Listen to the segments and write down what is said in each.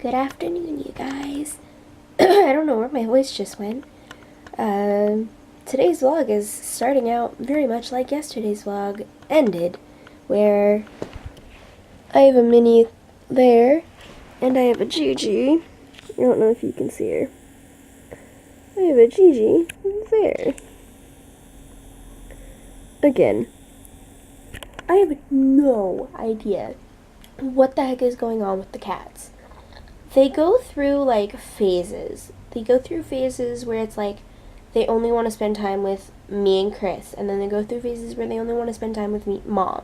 Good afternoon, you guys. I don't know where my voice just went. Today's vlog is starting out very much like yesterday's vlog ended, where I have a Minnie there, and I have a Gigi. I don't know if you can see her. I have a Gigi there. Again, I have no idea what the heck is going on with the cats. They go through, like, phases. They go through phases where it's, like, they only want to spend time with me and Chris. And then they go through phases where they only want to spend time with me, Mom.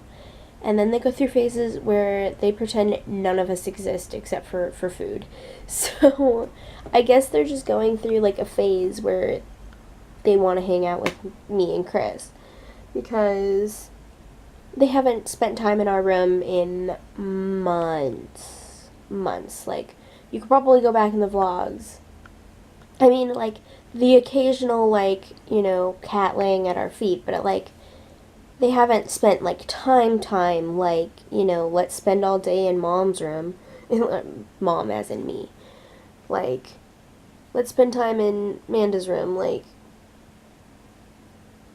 And then they go through phases where they pretend none of us exist except for food. So, I guess they're just going through, like, a phase where they want to hang out with me and Chris. Because they haven't spent time in our room in months. Like, you could probably go back in the vlogs. I mean, like, the occasional, like, you know, cat laying at our feet, but, like, they haven't spent, like, time, like, you know, let's spend all day in Mom's room. Mom, as in me. Like, let's spend time in Amanda's room, like,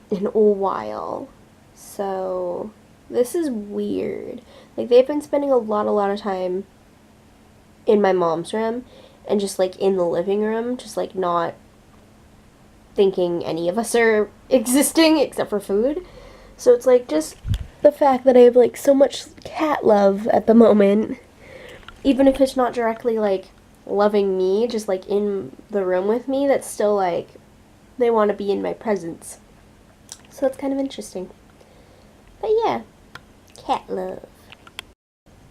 in a while. So, this is weird. Like, they've been spending a lot of time in my mom's room and just, like, in the living room, just, like, not thinking any of us are existing except for food. So it's, like, just the fact that I have, like, so much cat love at the moment, even if it's not directly, like, loving me, just, like, in the room with me, that's still, like, they want to be in my presence. So it's kind of interesting. But yeah, cat love.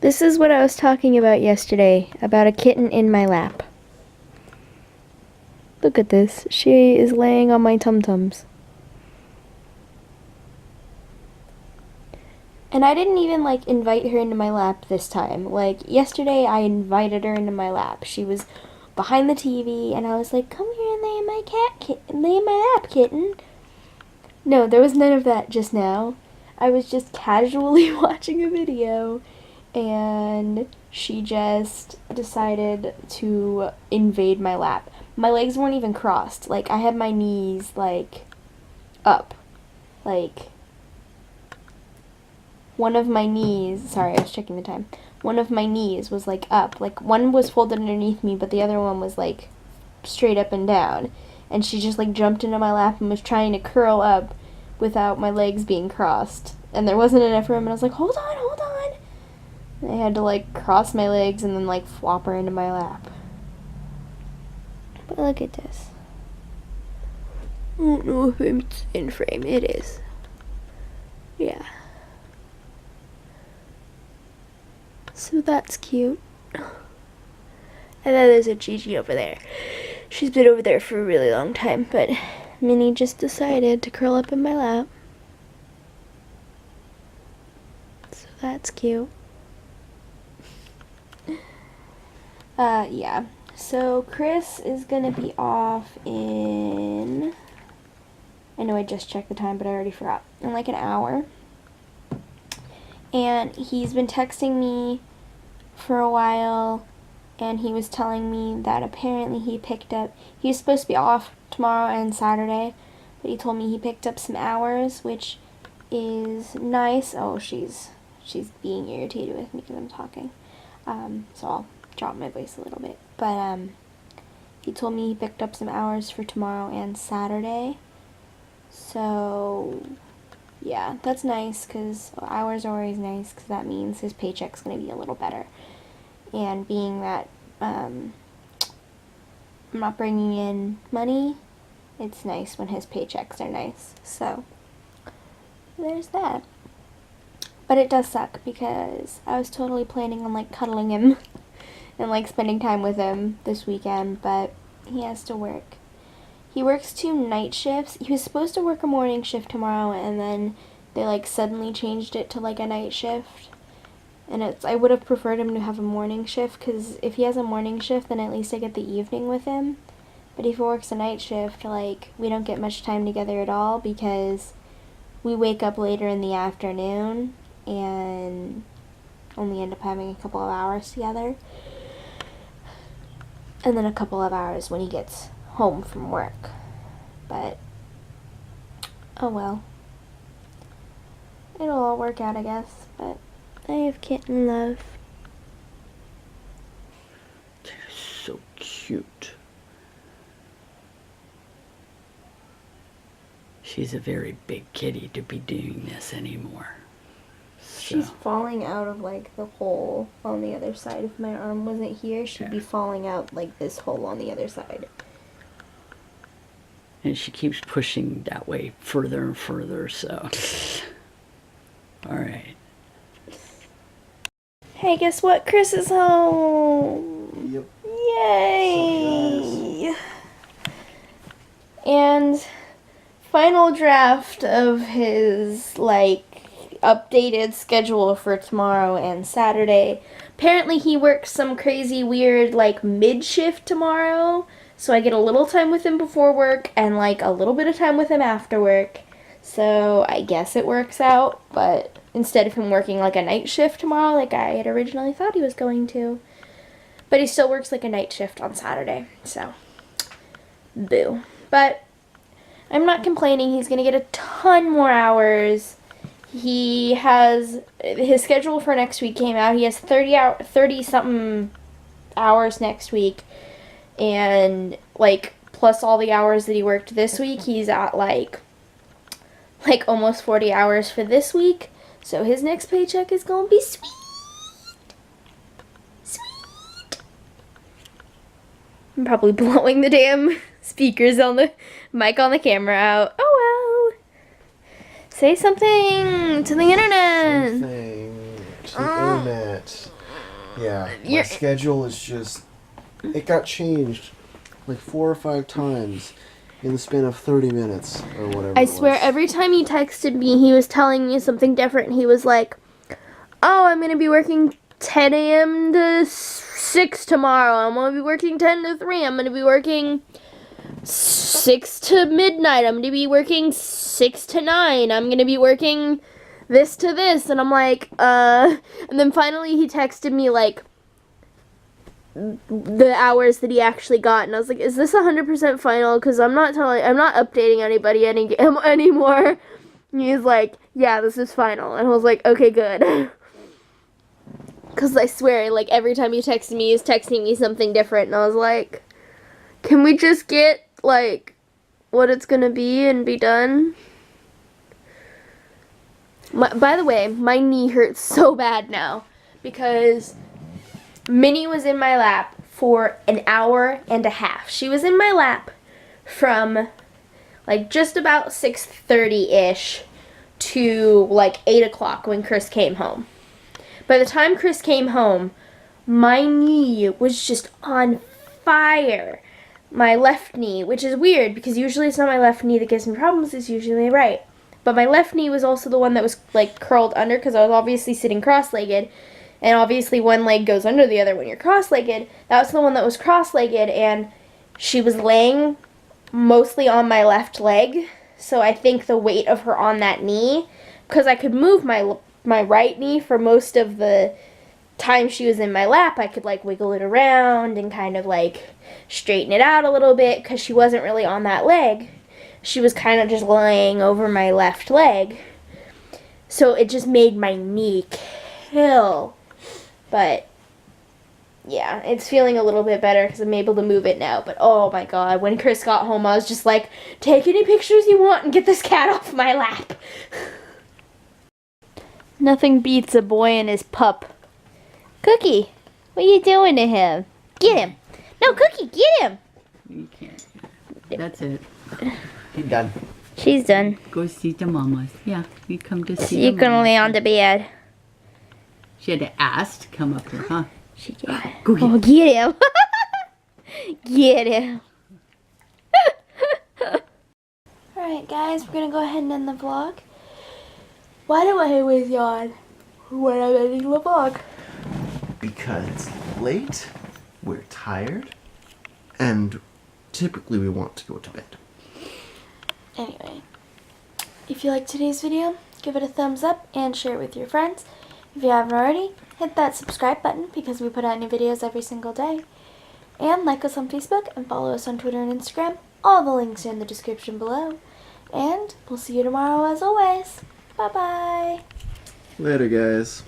This is what I was talking about yesterday, about a kitten in my lap. Look at this. She is laying on my tum-tums. And I didn't even, like, invite her into my lap this time. Like, yesterday I invited her into my lap. She was behind the TV, and I was like, come here and lay in my lap, kitten. No, there was none of that just now. I was just casually watching a video, and she just decided to invade my lap. My legs weren't even crossed. Like, I had my knees, like, up. Like, one of my knees, sorry, I was checking the time. One of my knees was, like, up. Like, one was folded underneath me, but the other one was, like, straight up and down. And she just, like, jumped into my lap and was trying to curl up without my legs being crossed. And there wasn't enough room, and I was like, hold on. I had to, like, cross my legs and then, like, flop her into my lap. But look at this. I don't know if it's in frame. It is. Yeah. So that's cute. And then there's a Gigi over there. She's been over there for a really long time, but Minnie just decided to curl up in my lap. So that's cute. Yeah. So Chris is gonna be off in, I know I just checked the time, but I already forgot, in like an hour. And he's been texting me for a while, and he was telling me that apparently he was supposed to be off tomorrow and Saturday, but he told me he picked up some hours, which is nice. Oh, she's being irritated with me because I'm talking. So I'll drop my voice a little bit. But he told me he picked up some hours for tomorrow and Saturday. So yeah, that's nice, because hours are always nice, because that means his paycheck's going to be a little better. And being that I'm not bringing in money, it's nice when his paychecks are nice. So there's that. But it does suck, because I was totally planning on, like, cuddling him and, like, spending time with him this weekend, but he has to work. He works 2 night shifts. He was supposed to work a morning shift tomorrow, and then they, like, suddenly changed it to, like, a night shift. And I would have preferred him to have a morning shift, because if he has a morning shift, then at least I get the evening with him. But if he works a night shift, like, we don't get much time together at all, because we wake up later in the afternoon and only end up having a couple of hours together. and then a couple of hours when he gets home from work. But, oh well. It'll all work out, I guess. But I have Kitten love. They're so cute. She's a very big kitty to be doing this anymore. She's falling out of like the hole on the other side. If my arm wasn't here, she'd be falling out like this hole on the other side. And she keeps pushing that way further and further, so. Alright. Hey, guess what? Chris is home! Yep. Yay! And final draft of his, like, updated schedule for tomorrow and Saturday. Apparently he works some crazy weird, like, mid-shift tomorrow. So I get a little time with him before work and like a little bit of time with him after work. So I guess it works out, but instead of him working like a night shift tomorrow like I had originally thought he was going to. But he still works like a night shift on Saturday, so boo. But I'm not complaining. He's going to get a ton more hours. He has, his schedule for next week came out. He has 30 something hours next week. And like plus all the hours that he worked this week, he's at like almost 40 hours for this week. So his next paycheck is gonna be sweet. Sweet. I'm probably blowing the damn speakers on the mic on the camera out. Oh well. Say something to the internet. Something to the internet. Yeah, my schedule is just... It got changed like 4 or 5 times in the span of 30 minutes or whatever. I swear, every time he texted me, he was telling me something different. He was like, oh, I'm going to be working 10 a.m. to 6 tomorrow. I'm going to be working 10 to 3. I'm going to be working 6 to midnight. I'm going to be working 6 to 9. I'm going to be working this to this. And I'm like, And then finally he texted me, like, the hours that he actually got, and I was like, is this 100% final? Because I'm not updating anybody anymore. And he's like, yeah, this is final. And I was like, okay, good. Because I swear, like, every time he texted me, he was texting me something different, and I was like, can we just get, like, what it's gonna be and be done? By the way, my knee hurts so bad now, because Minnie was in my lap for an hour and a half. She was in my lap from like just about 6:30-ish to like 8 o'clock when Chris came home. By the time Chris came home, my knee was just on fire. My left knee, which is weird because usually it's not my left knee that gives me problems, it's usually my right. But my left knee was also the one that was like curled under because I was obviously sitting cross-legged. And obviously one leg goes under the other when you're cross-legged. That was the one that was cross-legged, and she was laying mostly on my left leg. So I think the weight of her on that knee, because I could move my right knee for most of the time she was in my lap, I could like wiggle it around and kind of like straighten it out a little bit because she wasn't really on that leg. She was kind of just laying over my left leg. So it just made my knee kill. But, yeah, it's feeling a little bit better because I'm able to move it now. But, oh, my God, when Chris got home, I was just like, take any pictures you want and get this cat off my lap. Nothing beats a boy and his pup. Cookie, what are you doing to him? Get him. No, Cookie, get him. You can't. That's it. He's done. She's done. Go see the mamas. Yeah, you come to see You the can mamas. lay on the bed. She had to ask to come up here, huh? She did. Go get Oh, get him. Get him. Alright, guys, we're going to go ahead and end the vlog. Why do I always yawn when I'm ending the vlog? Because it's late, we're tired, and typically we want to go to bed. Anyway, if you liked today's video, give it a thumbs up and share it with your friends. If you haven't already, hit that subscribe button because we put out new videos every single day. And like us on Facebook and follow us on Twitter and Instagram. All the links are in the description below. And we'll see you tomorrow as always. Bye-bye. Later, guys.